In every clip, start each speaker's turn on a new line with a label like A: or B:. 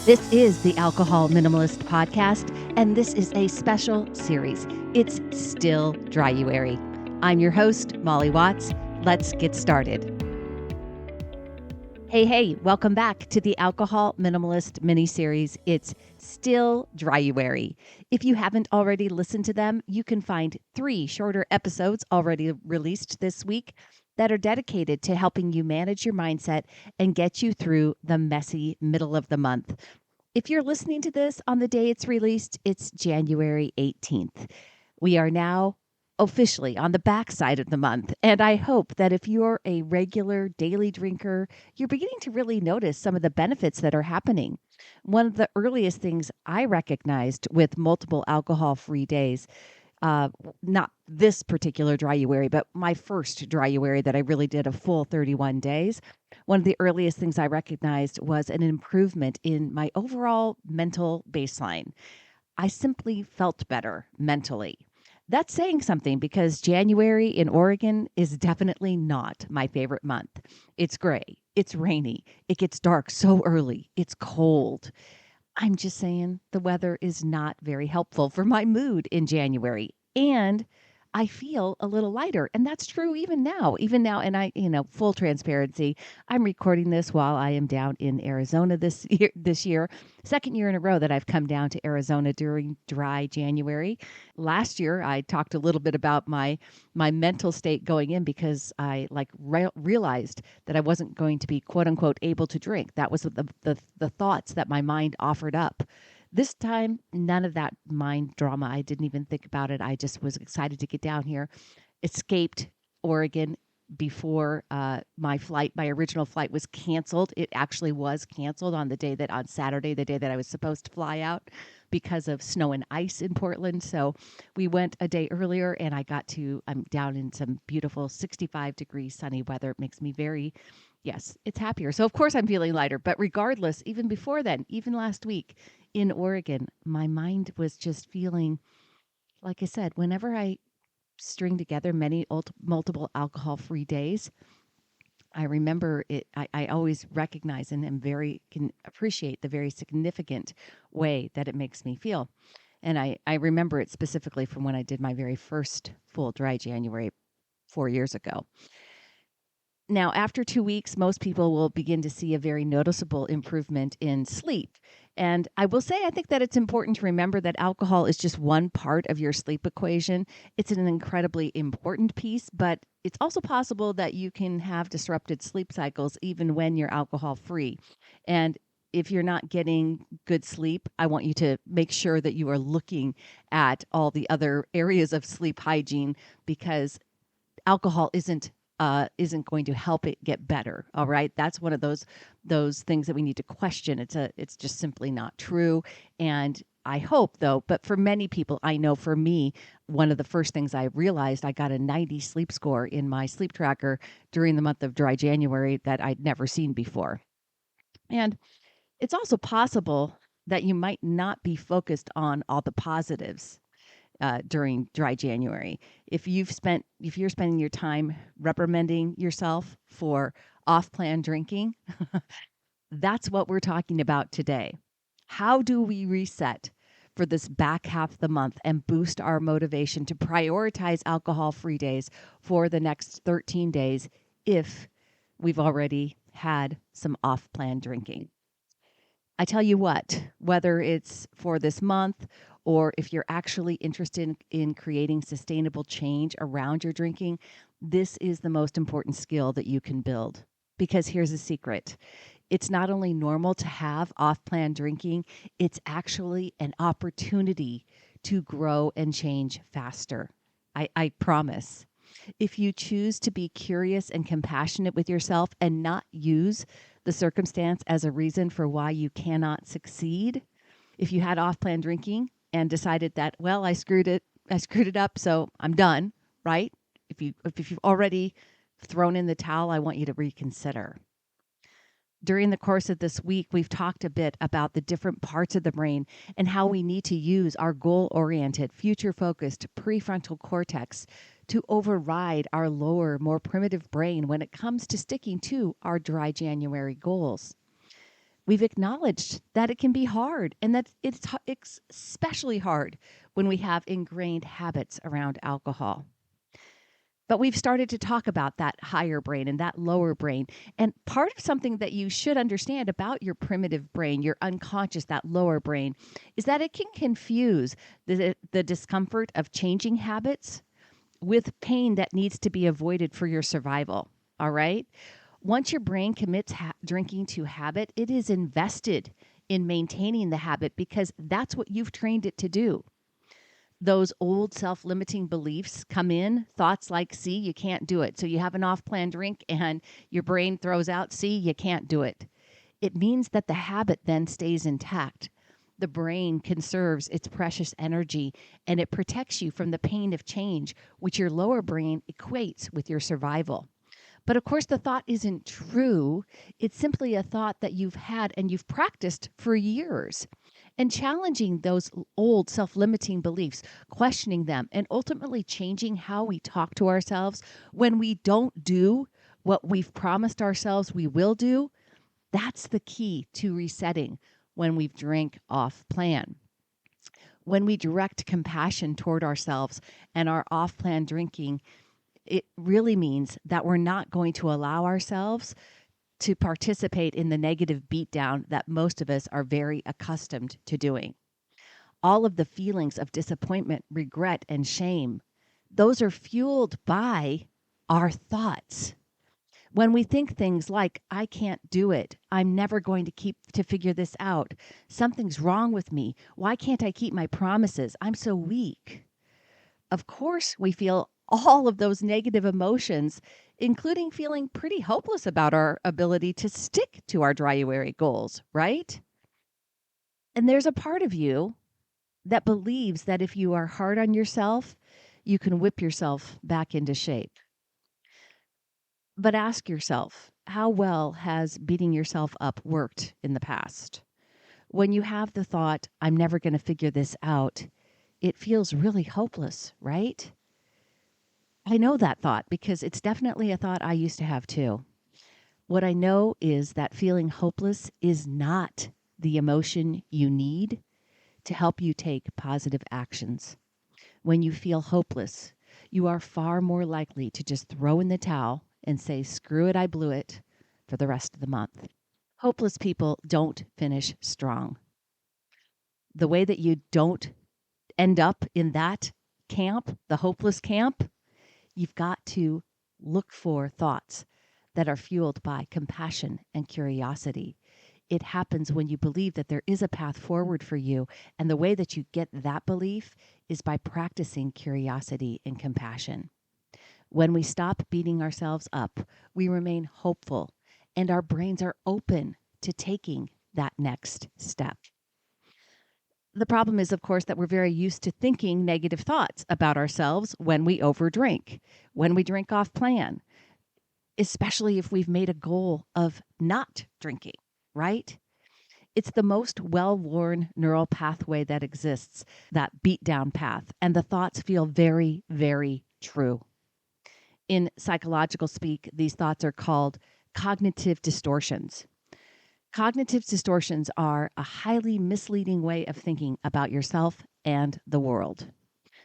A: This is the Alcohol Minimalist Podcast, and this is a special series. It's Still Dryuary. I'm your host, Molly Watts. Let's get started. Hey, welcome back to the Alcohol Minimalist mini-series. It's Still Dryuary. If you haven't already listened to them, you can find 3 shorter episodes already released this week that are dedicated to helping you manage your mindset and get you through the messy middle of the month. If you're listening to this on the day it's released, it's January 18th. We are now officially on the backside of the month, and I hope that if you're a regular daily drinker, you're beginning to really notice some of the benefits that are happening. One of the earliest things I recognized with multiple alcohol-free days, not this particular dryuary, but my first dryuary that I really did a full 31 days. One of the earliest things I recognized was an improvement in my overall mental baseline. I simply felt better mentally. That's saying something because January in Oregon is definitely not my favorite month. It's gray, it's rainy, it gets dark so early, it's cold. I'm just saying the weather is not very helpful for my mood in January. And I feel a little lighter. And that's true even now. And full transparency, I'm recording this while I am down in Arizona this year. Second year in a row that I've come down to Arizona during dry January. Last year, I talked a little bit about my mental state going in because I realized that I wasn't going to be quote unquote able to drink. That was the thoughts that my mind offered up. This time, none of that mind drama. I didn't even think about it. I just was excited to get down here. Escaped Oregon before my original flight was canceled. It actually was canceled on Saturday, the day that I was supposed to fly out because of snow and ice in Portland. So we went a day earlier and I'm down in some beautiful 65-degree sunny weather. It makes me it's happier. So of course I'm feeling lighter, but regardless, even before then, even last week in Oregon, my mind was just feeling, like I said, whenever I string together many multiple alcohol-free days, I remember it. I always recognize and can appreciate the very significant way that it makes me feel. And I remember it specifically from when I did my very first full dry January 4 years ago. Now, after 2 weeks, most people will begin to see a very noticeable improvement in sleep. And I will say, I think that it's important to remember that alcohol is just one part of your sleep equation. It's an incredibly important piece, but it's also possible that you can have disrupted sleep cycles even when you're alcohol free. And if you're not getting good sleep, I want you to make sure that you are looking at all the other areas of sleep hygiene, because alcohol isn't going to help it get better. All right. That's one of those things that we need to question. It's just simply not true. And I hope though, but for many people, I know for me, one of the first things I realized, I got a 90 sleep score in my sleep tracker during the month of dry January that I'd never seen before. And it's also possible that you might not be focused on all the positives during dry January. If you're spending your time reprimanding yourself for off-plan drinking, that's what we're talking about today. How do we reset for this back half of the month and boost our motivation to prioritize alcohol-free days for the next 13 days if we've already had some off-plan drinking? I tell you what, whether it's for this month or if you're actually interested in creating sustainable change around your drinking, this is the most important skill that you can build. Because here's a secret. It's not only normal to have off-plan drinking, it's actually an opportunity to grow and change faster. I promise. If you choose to be curious and compassionate with yourself and not use the circumstance as a reason for why you cannot succeed, if you had off-plan drinking and decided that, well, I screwed it up, so I'm done, right? If you've already thrown in the towel, I want you to reconsider. During the course of this week, we've talked a bit about the different parts of the brain and how we need to use our goal-oriented, future-focused prefrontal cortex to override our lower, more primitive brain when it comes to sticking to our dry January goals. We've acknowledged that it can be hard and that it's especially hard when we have ingrained habits around alcohol. But we've started to talk about that higher brain and that lower brain. And part of something that you should understand about your primitive brain, your unconscious, that lower brain, is that it can confuse the discomfort of changing habits with pain that needs to be avoided for your survival. All right? Once your brain commits drinking to habit, it is invested in maintaining the habit because that's what you've trained it to do. Those old self-limiting beliefs come in, thoughts like, see, you can't do it. So you have an off-plan drink and your brain throws out, see, you can't do it. It means that the habit then stays intact. The brain conserves its precious energy and it protects you from the pain of change, which your lower brain equates with your survival. But of course, the thought isn't true. It's simply a thought that you've had and you've practiced for years. And challenging those old self-limiting beliefs, questioning them, and ultimately changing how we talk to ourselves when we don't do what we've promised ourselves we will do, that's the key to resetting when we've drank off plan. When we direct compassion toward ourselves and our off-plan drinking, it really means that we're not going to allow ourselves to participate in the negative beatdown that most of us are very accustomed to doing. All of the feelings of disappointment, regret, and shame, those are fueled by our thoughts. When we think things like, I can't do it, I'm never going to figure this out, something's wrong with me, why can't I keep my promises, I'm so weak. Of course, we feel all of those negative emotions, including feeling pretty hopeless about our ability to stick to our Dryuary goals, right? And there's a part of you that believes that if you are hard on yourself, you can whip yourself back into shape. But ask yourself, how well has beating yourself up worked in the past? When you have the thought, I'm never going to figure this out, it feels really hopeless, right? I know that thought because it's definitely a thought I used to have too. What I know is that feeling hopeless is not the emotion you need to help you take positive actions. When you feel hopeless, you are far more likely to just throw in the towel and say, screw it, I blew it, for the rest of the month. Hopeless people don't finish strong. The way that you don't end up in that camp, the hopeless camp, you've got to look for thoughts that are fueled by compassion and curiosity. It happens when you believe that there is a path forward for you. And the way that you get that belief is by practicing curiosity and compassion. When we stop beating ourselves up, we remain hopeful and our brains are open to taking that next step. The problem is, of course, that we're very used to thinking negative thoughts about ourselves when we overdrink, when we drink off plan, especially if we've made a goal of not drinking, right? It's the most well-worn neural pathway that exists, that beat-down path, and the thoughts feel very, very true. In psychological speak, these thoughts are called cognitive distortions. Cognitive distortions are a highly misleading way of thinking about yourself and the world.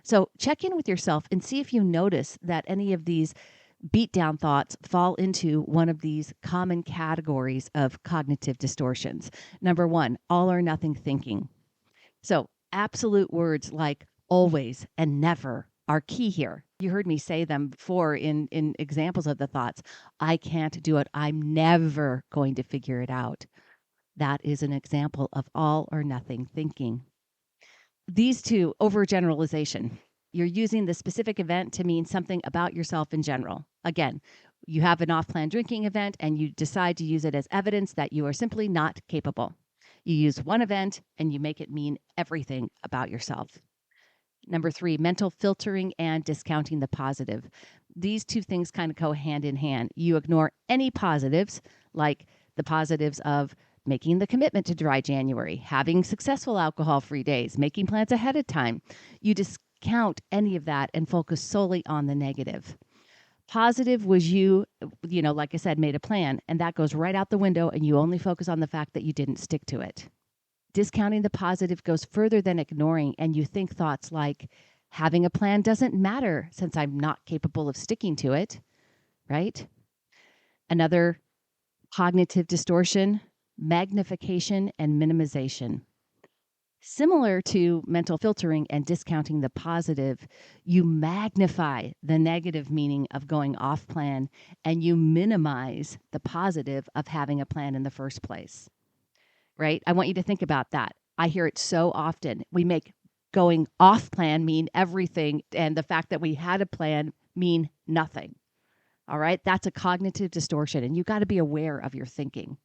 A: So check in with yourself and see if you notice that any of these beatdown thoughts fall into one of these common categories of cognitive distortions. Number one, all or nothing thinking. So absolute words like always and never are key here. You heard me say them before in examples of the thoughts. I can't do it. I'm never going to figure it out. That is an example of all or nothing thinking. These two, overgeneralization. You're using the specific event to mean something about yourself in general. Again, you have an off-plan drinking event and you decide to use it as evidence that you are simply not capable. You use one event and you make it mean everything about yourself. Number three, mental filtering and discounting the positive. These two things kind of go hand in hand. You ignore any positives, like the positives of making the commitment to dry January, having successful alcohol-free days, making plans ahead of time. You discount any of that and focus solely on the negative. Positive was like I said, made a plan, and that goes right out the window, and you only focus on the fact that you didn't stick to it. Discounting the positive goes further than ignoring, and you think thoughts like, having a plan doesn't matter since I'm not capable of sticking to it, right? Another cognitive distortion, magnification and minimization. Similar to mental filtering and discounting the positive, you magnify the negative meaning of going off plan and you minimize the positive of having a plan in the first place, right? I want you to think about that. I hear it so often. We make going off plan mean everything, and the fact that we had a plan mean nothing. All right? That's a cognitive distortion, and you got to be aware of your thinking.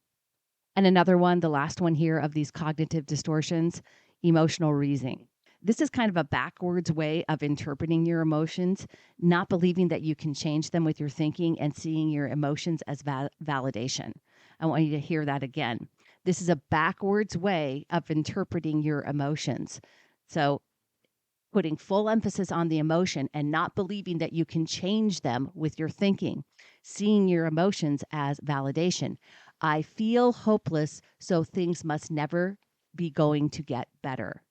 A: And another one, the last one here of these cognitive distortions, emotional reasoning. This is kind of a backwards way of interpreting your emotions, not believing that you can change them with your thinking and seeing your emotions as validation. I want you to hear that again. This is a backwards way of interpreting your emotions. So putting full emphasis on the emotion and not believing that you can change them with your thinking, seeing your emotions as validation. I feel hopeless, so things must never be going to get better.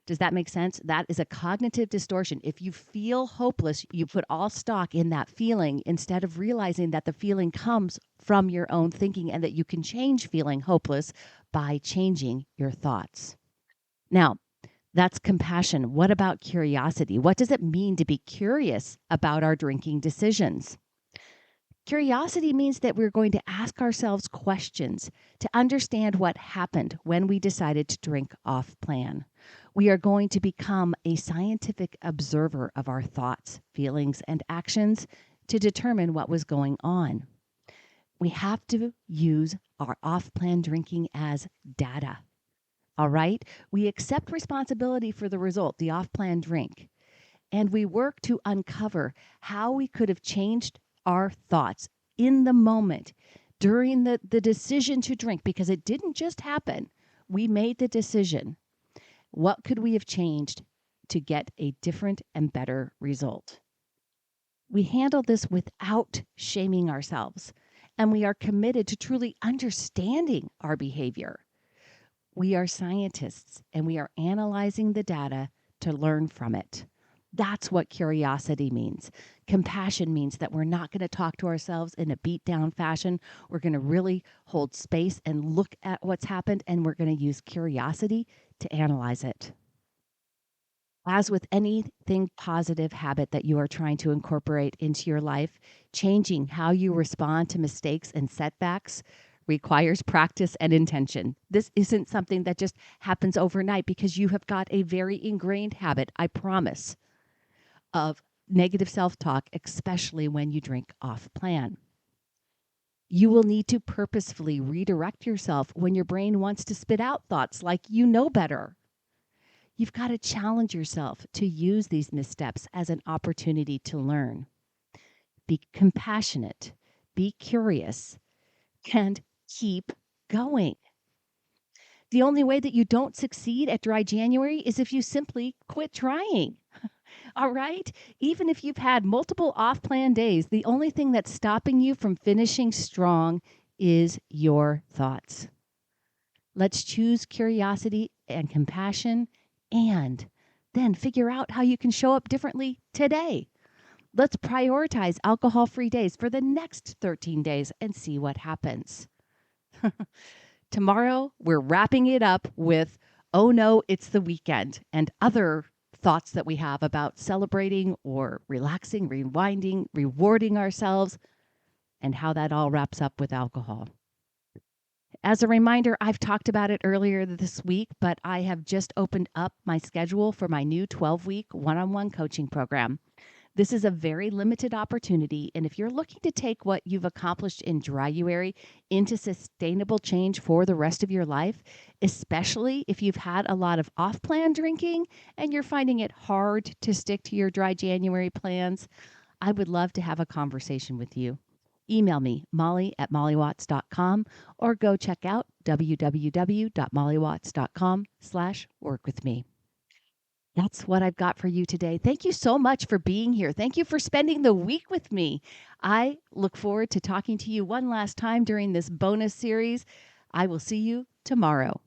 A: Does that make sense? That is a cognitive distortion. If you feel hopeless, you put all stock in that feeling instead of realizing that the feeling comes from your own thinking and that you can change feeling hopeless by changing your thoughts. Now, that's compassion. What about curiosity? What does it mean to be curious about our drinking decisions? Curiosity means that we're going to ask ourselves questions to understand what happened when we decided to drink off plan. We are going to become a scientific observer of our thoughts, feelings, and actions to determine what was going on. We have to use our off plan drinking as data. All right? We accept responsibility for the result, the off plan drink, and we work to uncover how we could have changed our thoughts in the moment during the decision to drink, because it didn't just happen. We made the decision. What could we have changed to get a different and better result? We handle this without shaming ourselves, and we are committed to truly understanding our behavior. We are scientists, and we are analyzing the data to learn from it. That's what curiosity means. Compassion means that we're not going to talk to ourselves in a beat down fashion. We're going to really hold space and look at what's happened, and we're going to use curiosity to analyze it. As with anything positive habit that you are trying to incorporate into your life, changing how you respond to mistakes and setbacks requires practice and intention. This isn't something that just happens overnight because you have got a very ingrained habit, I promise, of negative self-talk, especially when you drink off plan. You will need to purposefully redirect yourself when your brain wants to spit out thoughts like you know better. You've got to challenge yourself to use these missteps as an opportunity to learn. Be compassionate, be curious, and keep going. The only way that you don't succeed at Dry January is if you simply quit trying. All right? Even if you've had multiple off-plan days, the only thing that's stopping you from finishing strong is your thoughts. Let's choose curiosity and compassion, and then figure out how you can show up differently today. Let's prioritize alcohol-free days for the next 13 days and see what happens. Tomorrow, we're wrapping it up with, oh no, it's the weekend, and other thoughts that we have about celebrating or relaxing, rewinding, rewarding ourselves, and how that all wraps up with alcohol. As a reminder, I've talked about it earlier this week, but I have just opened up my schedule for my new 12-week one-on-one coaching program. This is a very limited opportunity, and if you're looking to take what you've accomplished in Dryuary into sustainable change for the rest of your life, especially if you've had a lot of off-plan drinking and you're finding it hard to stick to your Dry January plans, I would love to have a conversation with you. Email me, molly@mollywatts.com, or go check out www.mollywatts.com/work with me. That's what I've got for you today. Thank you so much for being here. Thank you for spending the week with me. I look forward to talking to you one last time during this bonus series. I will see you tomorrow.